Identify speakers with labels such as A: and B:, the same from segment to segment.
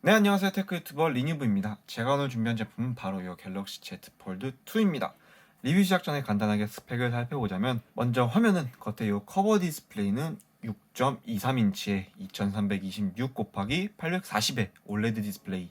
A: 네, 안녕하세요. 테크 유튜버 리뉴브입니다. 제가 오늘 준비한 제품은 바로 이 갤럭시 Z 폴드 2입니다. 리뷰 시작 전에 간단하게 스펙을 살펴보자면, 먼저 화면은 겉에 이 커버 디스플레이는 6.23인치의 2326 곱하기 840의 올레드 디스플레이,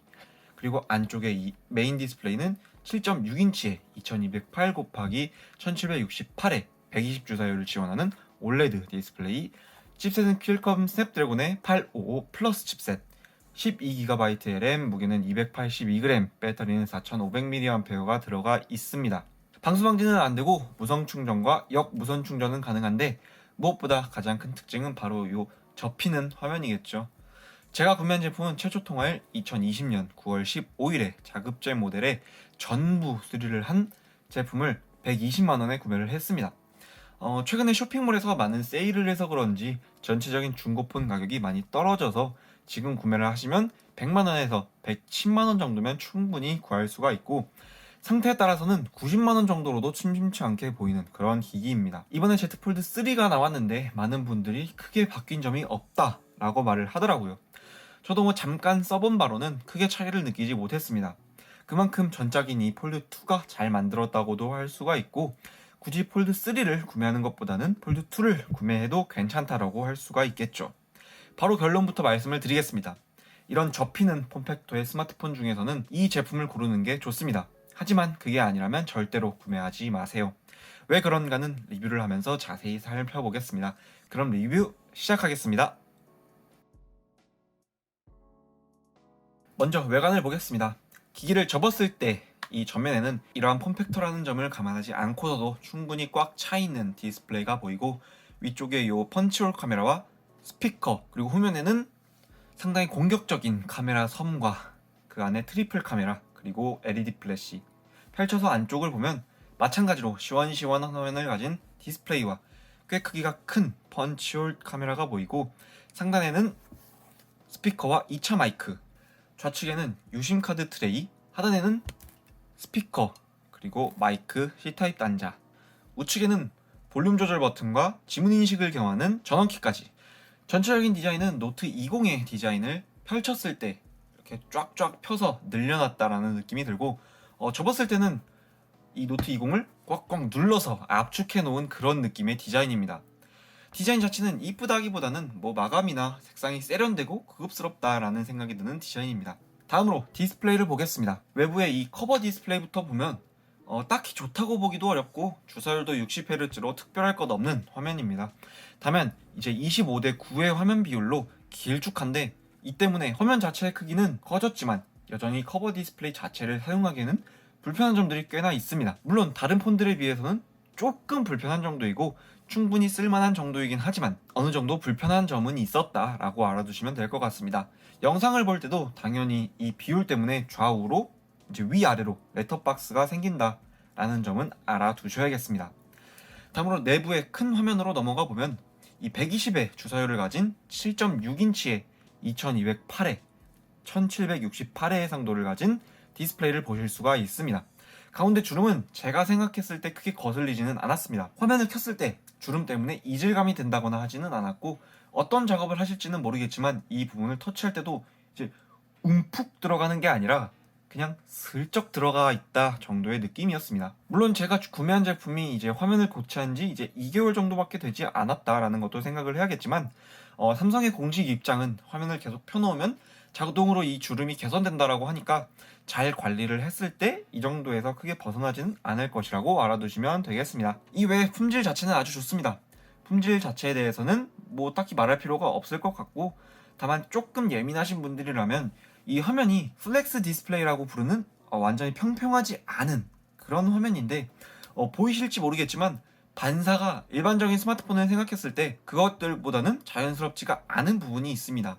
A: 그리고 안쪽에 이 메인 디스플레이는 7.6인치의 2208 곱하기 1768의 120주사율을 지원하는 올레드 디스플레이, 칩셋은 퀄컴 스냅드래곤의 855 플러스 칩셋, 12GB 램, 무게는 282g, 배터리는 4500mAh가 들어가 있습니다. 방수방지는 안되고 무선 충전과 역무선 충전은 가능한데, 무엇보다 가장 큰 특징은 바로 이 접히는 화면이겠죠. 제가 구매한 제품은 최초 통화일 2020년 9월 15일에 자급제 모델에 전부 수리를 한 제품을 120만원에 구매를 했습니다. 최근에 쇼핑몰에서 많은 세일을 해서 그런지 전체적인 중고폰 가격이 많이 떨어져서 지금 구매를 하시면 100만원에서 110만원 정도면 충분히 구할 수가 있고, 상태에 따라서는 90만원 정도로도 심심치 않게 보이는 그런 기기입니다. 이번에 Z 폴드 3가 나왔는데 많은 분들이 크게 바뀐 점이 없다 라고 말을 하더라고요. 저도 잠깐 써본 바로는 크게 차이를 느끼지 못했습니다. 그만큼 전작인 이 폴드 2가 잘 만들었다고도 할 수가 있고, 굳이 폴드 3를 구매하는 것보다는 폴드 2를 구매해도 괜찮다라고 할 수가 있겠죠. 바로 결론부터 말씀을 드리겠습니다. 이런 접히는 폼팩터의 스마트폰 중에서는 이 제품을 고르는 게 좋습니다. 하지만 그게 아니라면 절대로 구매하지 마세요. 왜 그런가는 리뷰를 하면서 자세히 살펴보겠습니다. 그럼 리뷰 시작하겠습니다. 먼저 외관을 보겠습니다. 기기를 접었을 때 이 전면에는 이러한 폼팩터라는 점을 감안하지 않고서도 충분히 꽉 차있는 디스플레이가 보이고, 위쪽에 이 펀치홀 카메라와 스피커, 그리고 후면에는 상당히 공격적인 카메라 섬과 그 안에 트리플 카메라, 그리고 LED 플래시, 펼쳐서 안쪽을 보면 마찬가지로 시원시원한 화면을 가진 디스플레이와 꽤 크기가 큰 펀치홀 카메라가 보이고, 상단에는 스피커와 2차 마이크, 좌측에는 유심 카드 트레이, 하단에는 스피커, 그리고 마이크 C타입 단자, 우측에는 볼륨 조절 버튼과 지문 인식을 경하는 전원키까지. 전체적인 디자인은 노트 20의 디자인을 펼쳤을 때 이렇게 쫙쫙 펴서 늘려놨다라는 느낌이 들고, 접었을 때는 이 노트 20을 꽉꽉 눌러서 압축해 놓은 그런 느낌의 디자인입니다. 디자인 자체는 이쁘다기보다는 마감이나 색상이 세련되고 고급스럽다라는 생각이 드는 디자인입니다. 다음으로 디스플레이를 보겠습니다. 외부의 이 커버 디스플레이부터 보면 딱히 좋다고 보기도 어렵고, 주사율도 60Hz로 특별할 것 없는 화면입니다. 다만 이제 25대 9의 화면 비율로 길쭉한데, 이 때문에 화면 자체의 크기는 커졌지만 여전히 커버 디스플레이 자체를 사용하기에는 불편한 점들이 꽤나 있습니다. 물론 다른 폰들에 비해서는 조금 불편한 정도이고 충분히 쓸만한 정도이긴 하지만 어느 정도 불편한 점은 있었다라고 알아두시면 될 것 같습니다. 영상을 볼 때도 당연히 이 비율 때문에 좌우로 이제 위아래로 렛터박스가 생긴다라는 점은 알아두셔야겠습니다. 다음으로 내부의 큰 화면으로 넘어가 보면 이 120의 주사율을 가진 7.6인치의 2208회 1768회 해상도를 가진 디스플레이를 보실 수가 있습니다. 가운데 주름은 제가 생각했을 때 크게 거슬리지는 않았습니다. 화면을 켰을 때 주름 때문에 이질감이 든다거나 하지는 않았고, 어떤 작업을 하실지는 모르겠지만 이 부분을 터치할 때도 이제 움푹 들어가는 게 아니라 그냥 슬쩍 들어가 있다 정도의 느낌이었습니다. 물론 제가 구매한 제품이 이제 화면을 교체한 지 이제 2개월 정도밖에 되지 않았다라는 것도 생각을 해야겠지만, 삼성의 공식 입장은 화면을 계속 펴놓으면 자동으로 이 주름이 개선된다라고 하니까 잘 관리를 했을 때 이 정도에서 크게 벗어나지는 않을 것이라고 알아두시면 되겠습니다. 이외에 품질 자체는 아주 좋습니다. 품질 자체에 대해서는 딱히 말할 필요가 없을 것 같고, 다만 조금 예민하신 분들이라면 이 화면이 플렉스 디스플레이라고 부르는 완전히 평평하지 않은 그런 화면인데, 보이실지 모르겠지만 반사가 일반적인 스마트폰을 생각했을 때 그것들보다는 자연스럽지가 않은 부분이 있습니다.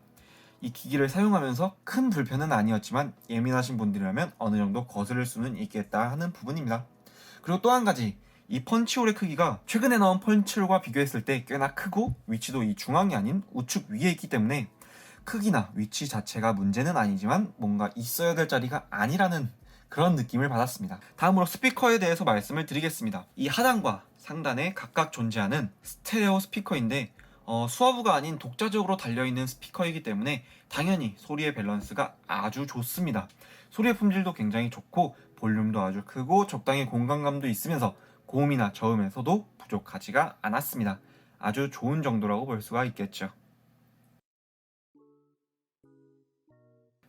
A: 이 기기를 사용하면서 큰 불편은 아니었지만 예민하신 분들이라면 어느 정도 거스를 수는 있겠다 하는 부분입니다. 그리고 또 한 가지, 이 펀치홀의 크기가 최근에 나온 펀치홀과 비교했을 때 꽤나 크고, 위치도 이 중앙이 아닌 우측 위에 있기 때문에 크기나 위치 자체가 문제는 아니지만 뭔가 있어야 될 자리가 아니라는 그런 느낌을 받았습니다. 다음으로 스피커에 대해서 말씀을 드리겠습니다. 이 하단과 상단에 각각 존재하는 스테레오 스피커인데, 수화부가 아닌 독자적으로 달려있는 스피커이기 때문에 당연히 소리의 밸런스가 아주 좋습니다. 소리의 품질도 굉장히 좋고 볼륨도 아주 크고 적당히 공간감도 있으면서 고음이나 저음에서도 부족하지가 않았습니다. 아주 좋은 정도라고 볼 수가 있겠죠.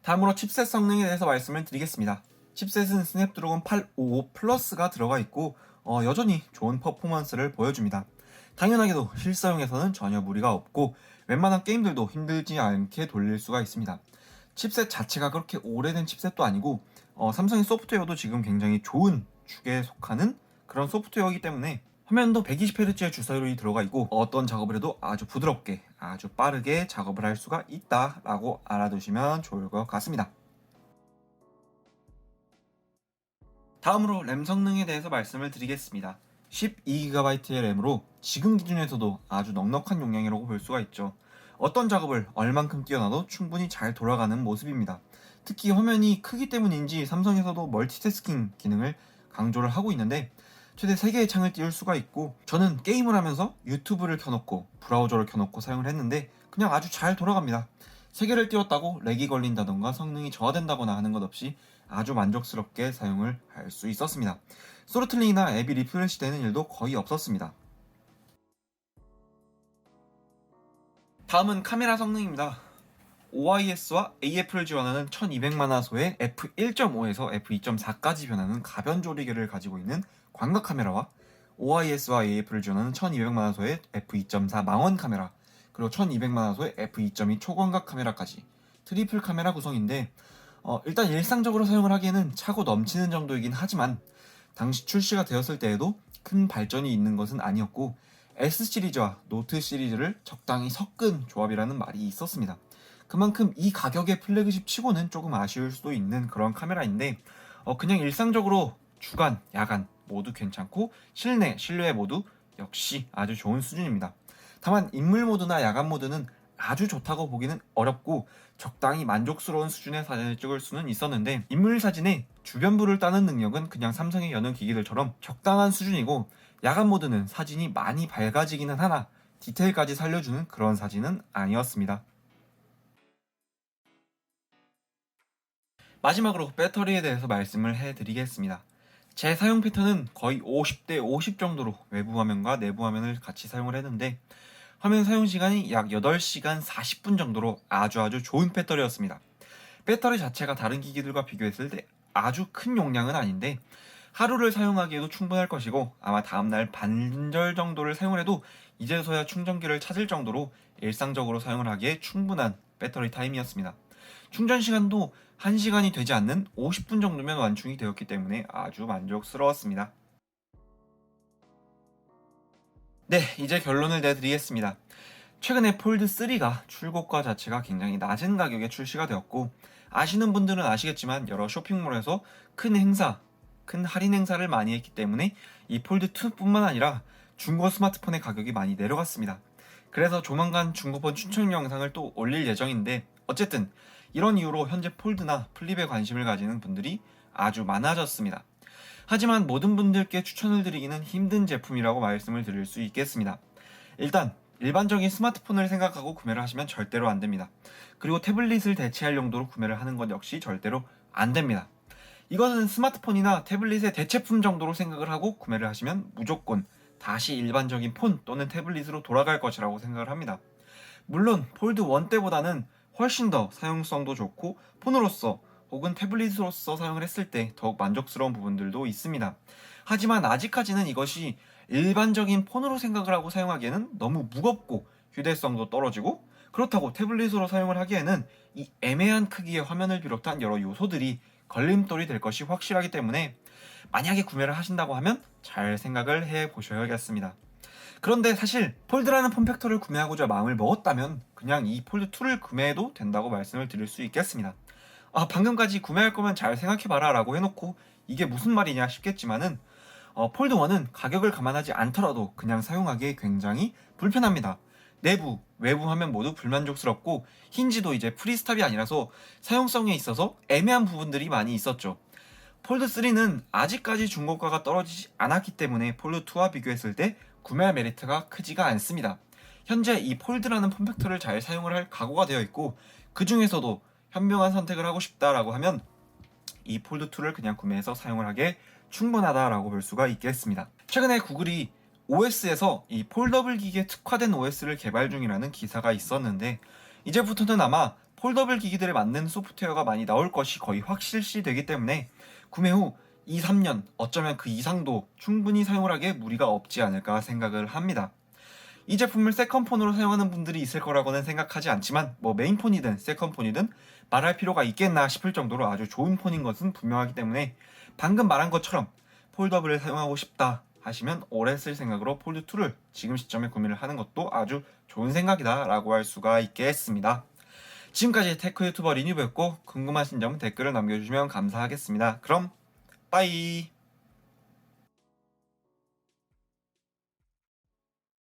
A: 다음으로 칩셋 성능에 대해서 말씀을 드리겠습니다. 칩셋은 스냅드래곤 855 플러스가 들어가 있고 여전히 좋은 퍼포먼스를 보여줍니다. 당연하게도 실사용에서는 전혀 무리가 없고 웬만한 게임들도 힘들지 않게 돌릴 수가 있습니다. 칩셋 자체가 그렇게 오래된 칩셋도 아니고 삼성의 소프트웨어도 지금 굉장히 좋은 축에 속하는 그런 소프트웨어이기 때문에 화면도 120Hz의 주사율이 들어가 있고 어떤 작업을 해도 아주 부드럽게 아주 빠르게 작업을 할 수가 있다라고 알아두시면 좋을 것 같습니다. 다음으로 램 성능에 대해서 말씀을 드리겠습니다. 12GB의 램으로 지금 기준에서도 아주 넉넉한 용량이라고 볼 수가 있죠. 어떤 작업을 얼만큼 띄워놔도 충분히 잘 돌아가는 모습입니다. 특히 화면이 크기 때문인지 삼성에서도 멀티태스킹 기능을 강조를 하고 있는데 최대 3개의 창을 띄울 수가 있고 저는 게임을 하면서 유튜브를 켜놓고 브라우저를 켜놓고 사용을 했는데 그냥 아주 잘 돌아갑니다. 3개를 띄웠다고 렉이 걸린다던가 성능이 저하된다거나 하는 것 없이 아주 만족스럽게 사용을 할 수 있었습니다. 소르틀링이나 앱이 리프레시 되는 일도 거의 없었습니다. 다음은 카메라 성능입니다. OIS와 AF를 지원하는 1200만화소의 f1.5에서 f2.4까지 변하는 가변 조리개를 가지고 있는 광각 카메라와 OIS와 AF를 지원하는 1200만화소의 f2.4 망원 카메라 그리고 1200만화소의 f2.2 초광각 카메라까지 트리플 카메라 구성인데 일단 일상적으로 사용을 하기에는 차고 넘치는 정도이긴 하지만 당시 출시가 되었을 때에도 큰 발전이 있는 것은 아니었고 S 시리즈와 노트 시리즈를 적당히 섞은 조합이라는 말이 있었습니다. 그만큼 이 가격의 플래그십 치고는 조금 아쉬울 수도 있는 그런 카메라인데 그냥 일상적으로 주간, 야간 모두 괜찮고 실내, 실외 모두 역시 아주 좋은 수준입니다. 다만 인물 모드나 야간 모드는 아주 좋다고 보기는 어렵고 적당히 만족스러운 수준의 사진을 찍을 수는 있었는데 인물 사진의 주변부를 따는 능력은 그냥 삼성의 여느 기기들처럼 적당한 수준이고 야간 모드는 사진이 많이 밝아지기는 하나 디테일까지 살려주는 그런 사진은 아니었습니다. 마지막으로 배터리에 대해서 말씀을 해드리겠습니다. 제 사용 패턴은 거의 50대 50 정도로 외부 화면과 내부 화면을 같이 사용을 했는데 화면 사용 시간이 약 8시간 40분 정도로 아주 좋은 배터리였습니다. 배터리 자체가 다른 기기들과 비교했을 때 아주 큰 용량은 아닌데 하루를 사용하기에도 충분할 것이고 아마 다음날 반절 정도를 사용을 해도 이제서야 충전기를 찾을 정도로 일상적으로 사용을 하기에 충분한 배터리 타임이었습니다. 충전 시간도 1시간이 되지 않는 50분 정도면 완충이 되었기 때문에 아주 만족스러웠습니다. 네, 이제 결론을 내드리겠습니다. 최근에 폴드3가 출고가 자체가 굉장히 낮은 가격에 출시가 되었고 아시는 분들은 아시겠지만 여러 쇼핑몰에서 큰 행사, 큰 할인 행사를 많이 했기 때문에 이 폴드2 뿐만 아니라 중고 스마트폰의 가격이 많이 내려갔습니다. 그래서 조만간 중고폰 추천 영상을 또 올릴 예정인데 어쨌든 이런 이유로 현재 폴드나 플립에 관심을 가지는 분들이 아주 많아졌습니다. 하지만 모든 분들께 추천을 드리기는 힘든 제품이라고 말씀을 드릴 수 있겠습니다. 일단 일반적인 스마트폰을 생각하고 구매를 하시면 절대로 안 됩니다. 그리고 태블릿을 대체할 용도로 구매를 하는 것 역시 절대로 안 됩니다. 이것은 스마트폰이나 태블릿의 대체품 정도로 생각을 하고 구매를 하시면 무조건 다시 일반적인 폰 또는 태블릿으로 돌아갈 것이라고 생각을 합니다. 물론 폴드 1 때보다는 훨씬 더 사용성도 좋고 폰으로서 혹은 태블릿으로서 사용을 했을 때 더욱 만족스러운 부분들도 있습니다. 하지만 아직까지는 이것이 일반적인 폰으로 생각을 하고 사용하기에는 너무 무겁고 휴대성도 떨어지고 그렇다고 태블릿으로 사용을 하기에는 이 애매한 크기의 화면을 비롯한 여러 요소들이 걸림돌이 될 것이 확실하기 때문에 만약에 구매를 하신다고 하면 잘 생각을 해 보셔야겠습니다. 그런데 사실 폴드라는 폼팩터를 구매하고자 마음을 먹었다면 그냥 이 폴드2를 구매해도 된다고 말씀을 드릴 수 있겠습니다. 방금까지 구매할 거면 잘 생각해봐라 라고 해놓고 이게 무슨 말이냐 싶겠지만은 폴드1은 가격을 감안하지 않더라도 그냥 사용하기에 굉장히 불편합니다. 내부, 외부 화면 모두 불만족스럽고 힌지도 이제 프리스탑이 아니라서 사용성에 있어서 애매한 부분들이 많이 있었죠. 폴드3는 아직까지 중고가가 떨어지지 않았기 때문에 폴드2와 비교했을 때 구매 메리트가 크지가 않습니다. 현재 이 폴드라는 폼팩터를 잘 사용을 할 각오가 되어 있고 그 중에서도 현명한 선택을 하고 싶다라고 하면 이 폴드2를 그냥 구매해서 사용을 하게 충분하다라고 볼 수가 있겠습니다. 최근에 구글이 OS에서 이 폴더블 기기에 특화된 OS를 개발 중이라는 기사가 있었는데 이제부터는 아마 폴더블 기기들에 맞는 소프트웨어가 많이 나올 것이 거의 확실시 되기 때문에 구매 후 2, 3년 어쩌면 그 이상도 충분히 사용을 하기에 무리가 없지 않을까 생각을 합니다. 이 제품을 세컨폰으로 사용하는 분들이 있을 거라고는 생각하지 않지만 뭐 메인폰이든 세컨폰이든 말할 필요가 있겠나 싶을 정도로 아주 좋은 폰인 것은 분명하기 때문에 방금 말한 것처럼 폴더블을 사용하고 싶다 하시면 오래 쓸 생각으로 폴드2를 지금 시점에 구매를 하는 것도 아주 좋은 생각이다 라고 할 수가 있겠습니다. 지금까지 테크 유튜버 리뉴브였고 궁금하신 점 댓글을 남겨주시면 감사하겠습니다. 그럼 빠이.